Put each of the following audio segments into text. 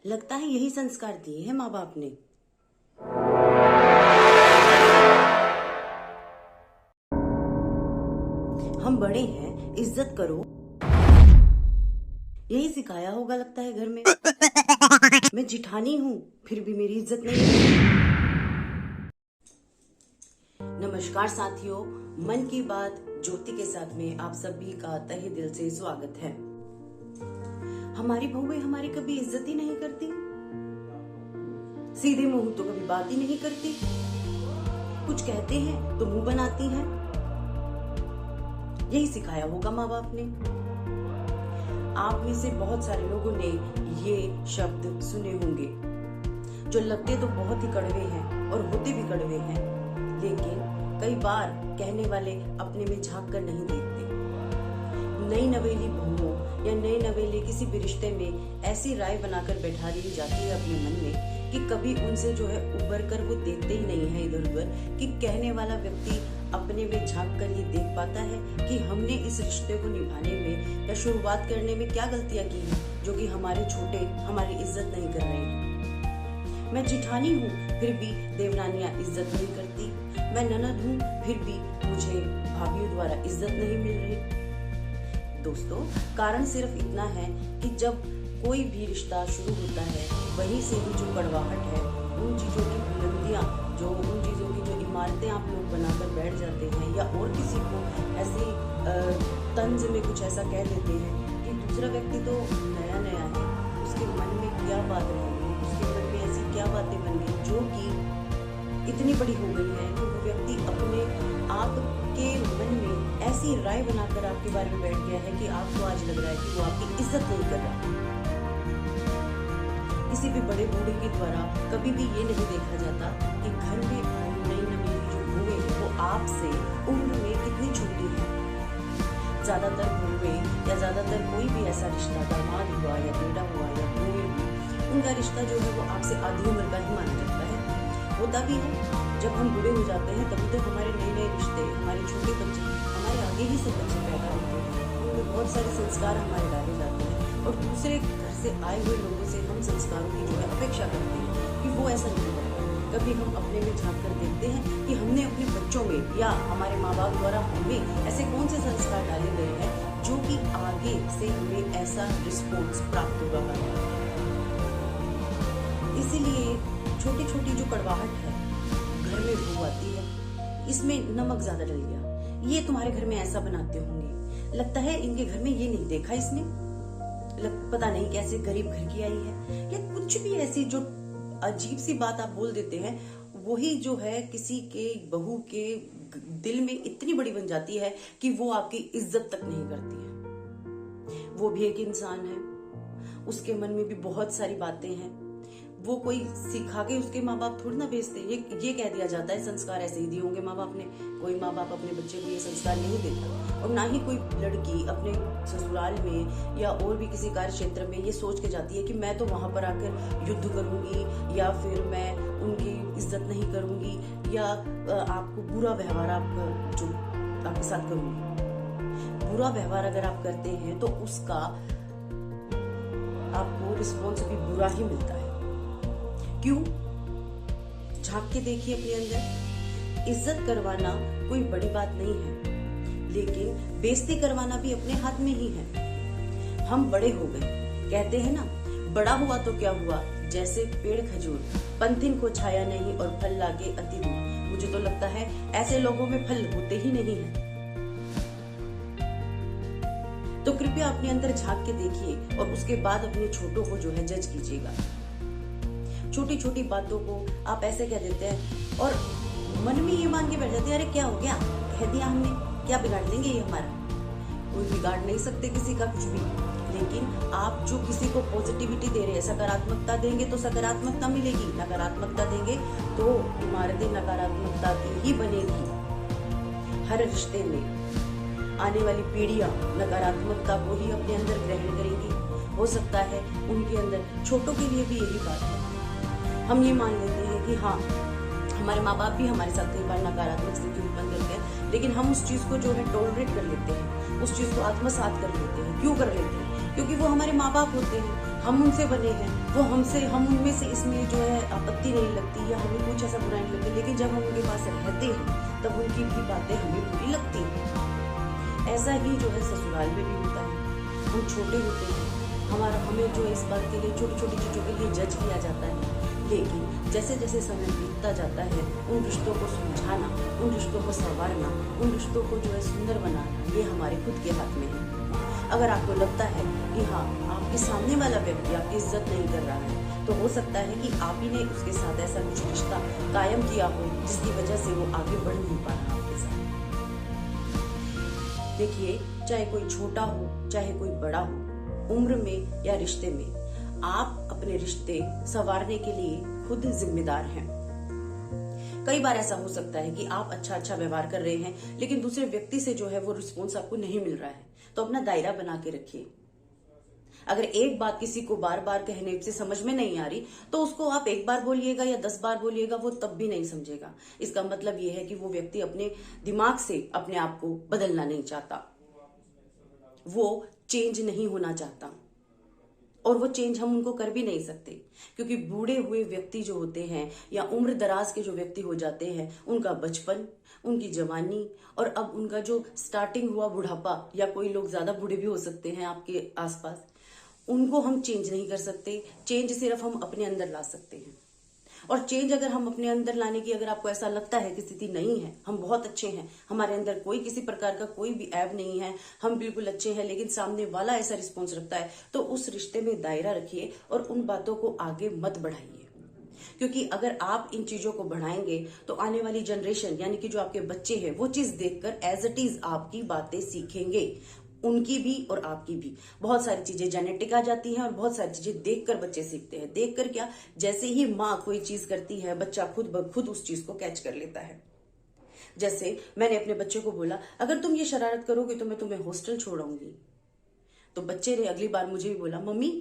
लगता है यही संस्कार दिए हैं माँ बाप ने। हम बड़े हैं, इज्जत करो, यही सिखाया होगा लगता है घर में। मैं जिठानी हूँ, फिर भी मेरी इज्जत नहीं है। नमस्कार साथियों, मन की बात ज्योति के साथ में आप सभी का तहे दिल से स्वागत है। हमारी बहुएं हमारी कभी इज्जत ही नहीं करती, सीधे मुंह तो कभी बात ही नहीं करती, कुछ कहते हैं तो मुंह बनाती हैं। यही सिखाया होगा माँ बाप ने। आप में से बहुत सारे लोगों ने ये शब्द सुने होंगे जो लगते तो बहुत ही कड़वे हैं और होते भी कड़वे हैं, लेकिन कई बार कहने वाले अपने में झांक कर नहीं देखते। नई नवेली बहुओं या नए नवेले किसी भी रिश्ते में ऐसी राय बनाकर बैठा दी जाती है अपने मन में कि कभी उनसे जो है उबर कर वो देखते ही नहीं है इधर उधर, कि कहने वाला व्यक्ति अपने में झांक कर ये देख पाता है कि हमने इस रिश्ते को निभाने में या शुरुआत करने में क्या गलतियां की हैं जो कि हमारे छोटे हमारी इज्जत नहीं कर रहे हैं। मैं जिठानी हूँ, फिर भी देवरानियां इज्जत नहीं करती। मैं ननद हूँ, फिर भी मुझे भाभीयों द्वारा इज्जत नहीं मिल रही। दोस्तों, कारण सिर्फ इतना है कि जब कोई भी रिश्ता शुरू होता है, वहीं से ही जो कड़वाहट है, उन चीजों की बुलंदियां, जो उन चीजों की जो इमारतें आप लोग बनाकर बैठ जाते हैं या और किसी को ऐसे तंज में कुछ ऐसा कह देते हैं कि दूसरा व्यक्ति तो नया नया है, उसके मन में क्या बात रहेगी, उसके मन में ऐसी क्या बातें बन गई जो कि इतनी बड़ी हो गई है कि वो व्यक्ति अपने आप के मन में ऐसी राय बनाकर आपके बारे में बैठ गया है कि आपको आज लग रहा है कि वो आपकी इज्जत नहीं कर रहा। किसी भी बड़े बूढ़े के द्वारा कभी भी ये नहीं देखा जाता कि घर में नई नवेली जो बहुएं हैं वो आपसे उम्र में कितनी छोटी है। ज्यादातर बहुएं या ज्यादातर कोई भी ऐसा रिश्ता, दामाद हुआ या बेटा हुआ या बहुएं हुई, उनका रिश्ता जो है वो आपसे आधी उम्र का ही माना जाता है। होता भी है, जब हम बूढ़े हो जाते हैं तभी तो हमारे नए नए रिश्ते, हमारे छोटे बच्चे, हमारे आगे ही सब बच्चे पैदा होते हैं, उनमें बहुत सारे संस्कार हमारे डाले जाते हैं और दूसरे घर से आए हुए लोगों से हम संस्कारों की जो है अपेक्षा करते हैं कि वो ऐसा नहीं करते। कभी हम अपने में झांक कर देखते हैं कि हमने अपने बच्चों में या हमारे माँ बाप द्वारा हमें ऐसे कौन से संस्कार डाले गए हैं जो कि आगे से हमें ऐसा रिस्पॉन्स प्राप्त हो रहा है। इसीलिए छोटी छोटी जो कड़वाहट है घर में बू आती है, इसमें नमक ज्यादा डल गया, ये तुम्हारे घर में ऐसा बनाते होंगे, लगता है इनके घर में ये नहीं देखा इसने, पता नहीं कैसे गरीब घर की आई है, या कुछ भी ऐसी जो अजीब सी बात आप बोल देते हैं, वही जो है किसी के बहू के दिल में इतनी बड़ी बन जाती है कि वो आपकी इज्जत तक नहीं करती है। वो भी एक इंसान है, उसके मन में भी बहुत सारी बातें हैं, वो कोई सिखा के उसके माँ बाप थोड़ी ना भेजते। ये कह दिया जाता है संस्कार ऐसे ही दिए होंगे माँ बाप ने। कोई माँ बाप अपने बच्चे को ये संस्कार नहीं देता, और ना ही कोई लड़की अपने ससुराल में या और भी किसी कार्य क्षेत्र में ये सोच के जाती है कि मैं तो वहां पर आकर युद्ध करूंगी या फिर मैं उनकी इज्जत नहीं करूंगी या आपको बुरा व्यवहार आपके साथ करूंगी। बुरा व्यवहार अगर आप करते हैं तो उसका आपको रिस्पॉन्स भी बुरा ही मिलता है। क्यों? झांक के देखिए अपने अंदर। इज्जत करवाना कोई बड़ी बात नहीं है, लेकिन बेइज्जती करवाना भी अपने हाथ में ही है। हम बड़े हो गए, कहते हैं ना, बड़ा हुआ तो क्या हुआ, जैसे पेड़ खजूर, पंथिन को छाया नहीं और फल लागे अति दूर। मुझे तो लगता है ऐसे लोगों में फल होते ही नहीं है। तो कृपया अपने अंदर झांक के देखिए और उसके बाद अपने छोटों को जो है जज कीजिएगा। छोटी छोटी बातों को आप ऐसे कह देते हैं और मन में ये मान के बैठ जाते हैं, अरे क्या हो गया, कह दिया हमने, क्या बिगाड़ लेंगे ये हमारा। कोई बिगाड़ नहीं सकते किसी का कुछ भी, लेकिन आप जो किसी को पॉजिटिविटी दे रहे हैं, सकारात्मकता देंगे तो सकारात्मकता मिलेगी, नकारात्मकता देंगे तो इमारतें नकारात्मकता की ही बनेगी। हर रिश्ते में आने वाली पीढ़ियां नकारात्मकता को ही अपने अंदर ग्रहण करेंगी। हो सकता है उनके अंदर, छोटों के लिए भी यही बात है। हम ये मान लेते हैं कि हाँ, हमारे माँ बाप भी हमारे साथ कई बार नकारात्मक स्थिति उत्पन्न करते हैं, लेकिन हम उस चीज को जो है टॉलरेट कर लेते हैं, उस चीज को आत्मसात कर लेते हैं। क्यों कर लेते हैं? क्योंकि वो हमारे माँ बाप होते हैं। हम उनसे बने हैं, वो हमसे, हम उनमें से इसमें जो है आपत्ति नहीं लगती या हमें कुछ ऐसा बुरा नहीं लगता, लेकिन जब हम उनके पास रहते हैं तब उनकी भी बातें हमें बुरी लगती हैं। ऐसा ही जो है ससुराल में भी होता है। हम छोटे होते हैं, हमें जो इस बात के लिए छोटी छोटी चीजों के लिए जज किया जाता है, लेकिन जैसे जैसे समय बीतता जाता है उन रिश्तों को सुलझाना, उन रिश्तों को संवारना, उन रिश्तों को जो है सुंदर बनाना, ये हमारे खुद के हाथ में है। अगर आपको लगता है कि हाँ, आपके सामने वाला व्यक्ति आपकी इज्जत नहीं कर रहा है, तो हो सकता है कि आप ही ने उसके साथ ऐसा कुछ रिश्ता कायम किया हो जिसकी वजह से वो आगे बढ़ नहीं पा रहा आपके साथ। देखिए, चाहे कोई छोटा हो चाहे कोई बड़ा हो, उम्र में या रिश्ते में, आप अपने रिश्ते संवारने के लिए खुद जिम्मेदार हैं। कई बार ऐसा हो सकता है कि आप अच्छा व्यवहार कर रहे हैं, लेकिन दूसरे व्यक्ति से जो है वो रिस्पॉन्स आपको नहीं मिल रहा है, तो अपना दायरा बना के रखिए। अगर एक बात किसी को बार बार कहने से समझ में नहीं आ रही, तो उसको आप एक बार बोलिएगा या 10 बार बोलिएगा, वो तब भी नहीं समझेगा। इसका मतलब ये है कि वो व्यक्ति अपने दिमाग से अपने आप को बदलना नहीं चाहता, वो चेंज नहीं होना चाहता, और वो चेंज हम उनको कर भी नहीं सकते, क्योंकि बूढ़े हुए व्यक्ति जो होते हैं या उम्र दराज के जो व्यक्ति हो जाते हैं, उनका बचपन, उनकी जवानी और अब उनका जो स्टार्टिंग हुआ बुढ़ापा, या कोई लोग ज्यादा बूढ़े भी हो सकते हैं आपके आसपास, उनको हम चेंज नहीं कर सकते। चेंज सिर्फ हम अपने अंदर ला सकते हैं। और चेंज अगर हम अपने अंदर लाने की, अगर आपको ऐसा लगता है कि स्थिति नहीं है, हम बहुत अच्छे हैं, हमारे अंदर कोई किसी प्रकार का कोई भी ऐब नहीं है, हम बिल्कुल अच्छे हैं, लेकिन सामने वाला ऐसा रिस्पॉन्स रखता है, तो उस रिश्ते में दायरा रखिए और उन बातों को आगे मत बढ़ाइए। क्योंकि अगर आप इन चीजों को बढ़ाएंगे तो आने वाली जनरेशन, यानी कि जो आपके बच्चे हैं, वो चीज देखकर एज इट इज आपकी बातें सीखेंगे, उनकी भी और आपकी भी। बहुत सारी चीजें जेनेटिक आ जाती हैं और बहुत सारी चीजें देखकर बच्चे सीखते हैं। देखकर क्या, जैसे ही माँ कोई चीज करती है, बच्चा खुद ब खुद उस चीज को कैच कर लेता है। जैसे मैंने अपने बच्चे को बोला, अगर तुम ये शरारत करोगे तो मैं तुम्हें हॉस्टल छोड़ाऊंगी, तो बच्चे ने अगली बार मुझे भी बोला, मम्मी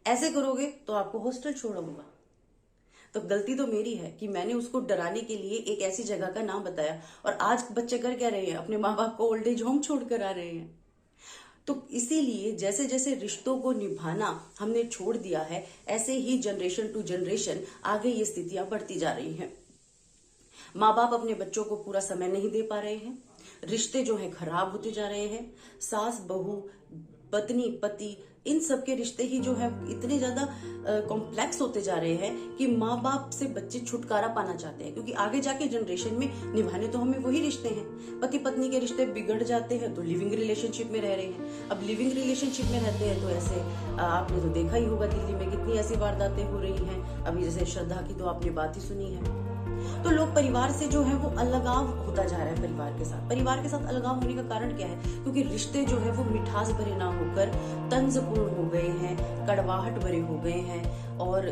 ऐसे करोगे तो आपको हॉस्टल छोड़ाऊंगा। तो गलती तो मेरी है कि मैंने उसको डराने के लिए एक ऐसी जगह का नाम बताया, और आज बच्चे कर क्या रहे हैं, अपने माँ बाप को ओल्ड एज होम छोड़कर आ रहे हैं। तो इसीलिए जैसे जैसे रिश्तों को निभाना हमने छोड़ दिया है, ऐसे ही जनरेशन टू जनरेशन आगे ये स्थितियां बढ़ती जा रही हैं। माँ बाप अपने बच्चों को पूरा समय नहीं दे पा रहे हैं, रिश्ते जो है खराब होते जा रहे हैं, सास बहू, पत्नी पति, इन सब के रिश्ते ही जो है इतने ज्यादा कॉम्प्लेक्स होते जा रहे हैं कि माँ बाप से बच्चे छुटकारा पाना चाहते हैं, क्योंकि आगे जाके जनरेशन में निभाने तो हमें वही रिश्ते हैं। पति पत्नी के रिश्ते बिगड़ जाते हैं तो लिविंग रिलेशनशिप में रह रहे हैं। अब लिविंग रिलेशनशिप में रहते हैं तो ऐसे आपने तो देखा ही होगा दिल्ली में कितनी ऐसी वारदातें हो रही हैं। अभी जैसे श्रद्धा की तो आपने बात ही सुनी है। तो लोग परिवार से जो है वो अलगाव होता जा रहा है। परिवार के साथ अलगाव होने का कारण क्या है, क्योंकि रिश्ते जो है वो मिठास भरे ना होकर तंजपूर्ण हो गए हैं, कड़वाहट भरे हो गए हैं और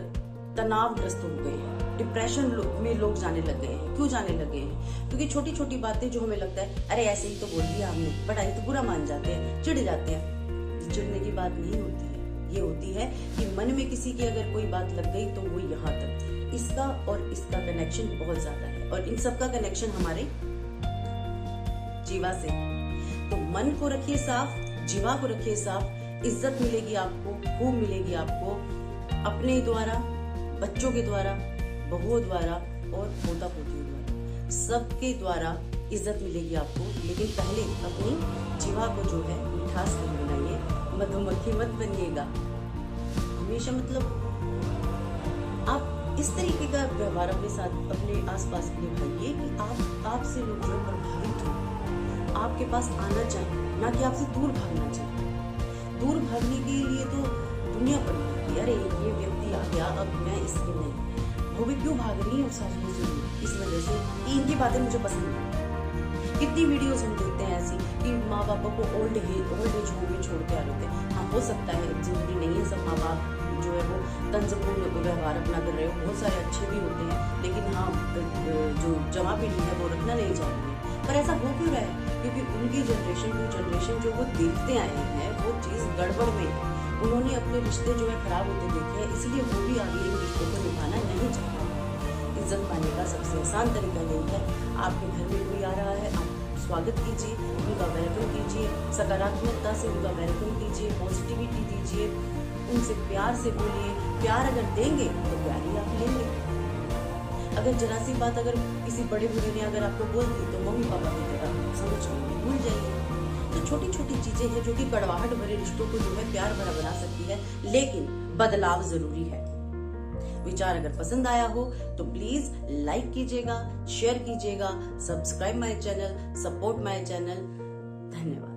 तनावग्रस्त हो गए हैं। डिप्रेशन में लोग जाने लग गए हैं। क्यों जाने लगे हैं? क्योंकि छोटी छोटी बातें जो हमें लगता है अरे ऐसे ही तो बोल दिया हमने, बट आई तो बुरा मान जाते हैं, चिढ़ जाते हैं। चिढ़ने की बात नहीं होती है, ये होती है कि मन में किसी की अगर कोई बात लग गई तो वो यहाँ तक। इसका और इसका कनेक्शन बहुत ज्यादा है, और इन सब का कनेक्शन हमारे जीवा से। तो मन को रखिए साफ, जीवा को रखिए साफ, इज्जत मिलेगी आपको, खूब मिलेगी आपको, अपने द्वारा, बच्चों के द्वारा, बहुओं द्वारा और पोता पोतियों द्वारा, सबके द्वारा इज्जत मिलेगी आपको। लेकिन पहले अपनी जीवा को जो है मिठास से बनाइए, मधुमक्खी मत बनिएगा हमेशा। मतलब आप इस तरीके का व्यवहार अपने साथ, अपने आसपास निभाइए कि आपसे लोग जो प्रभावित हो, आपके पास आना चाहिए, ना कि आपसे दूर भागना चाहिए। दूर भागने के लिए तो दुनिया पड़ जाती है, अरे ये व्यक्ति आ गया अब मैं इसके नहीं, वो भी क्यों भाग रही है इस वजह से कि इनकी बातें मुझे पसंद नहीं। कितनी वीडियोस हम देखते हैं ऐसी कि माँ बापों को ओल्ड एज होम में छोड़ के आ रहे थे। हाँ, हो सकता है जरूरी नहीं है सब माँ बाप जो है वो तंजपूर्ण व्यवहार अपना कर रहे हो, बहुत सारे अच्छे भी होते हैं, लेकिन हाँ जो जमा पीढ़ी है वो रखना नहीं चाहती है। पर ऐसा हो क्यों रहा है? क्योंकि उनकी जनरेशन टू जनरेशन जो वो देखते आए हैं वो चीज गड़बड़ में है। उन्होंने अपने रिश्ते जो है खराब होते देखे हैं, इसलिए वो भी आगे इन रिश्तों को निभाना नहीं चाहते। इज्जत पाने का सबसे आसान तरीका यही है, आपके घर में कोई आ रहा है, आप स्वागत कीजिए, उनका वेलकम कीजिए, सकारात्मकता से उनका वेलकम कीजिए, पॉजिटिविटी दीजिए, उनसे प्यार से बोलिए। प्यार अगर देंगे तो प्यार ही आप लेंगे। अगर जरा सी बात अगर किसी बड़े बूढ़े ने अगर आपको बोल दी तो मम्मी पापा की तरह समझ लीजिए, भूल जाइए। तो छोटी छोटी चीजें हैं जो कि कड़वाहट भरे रिश्तों को जो है प्यार भरा बना सकती है, लेकिन बदलाव जरूरी है। विचार अगर पसंद आया हो तो प्लीज लाइक कीजिएगा, शेयर कीजिएगा, subscribe my channel, support my channel. धन्यवाद।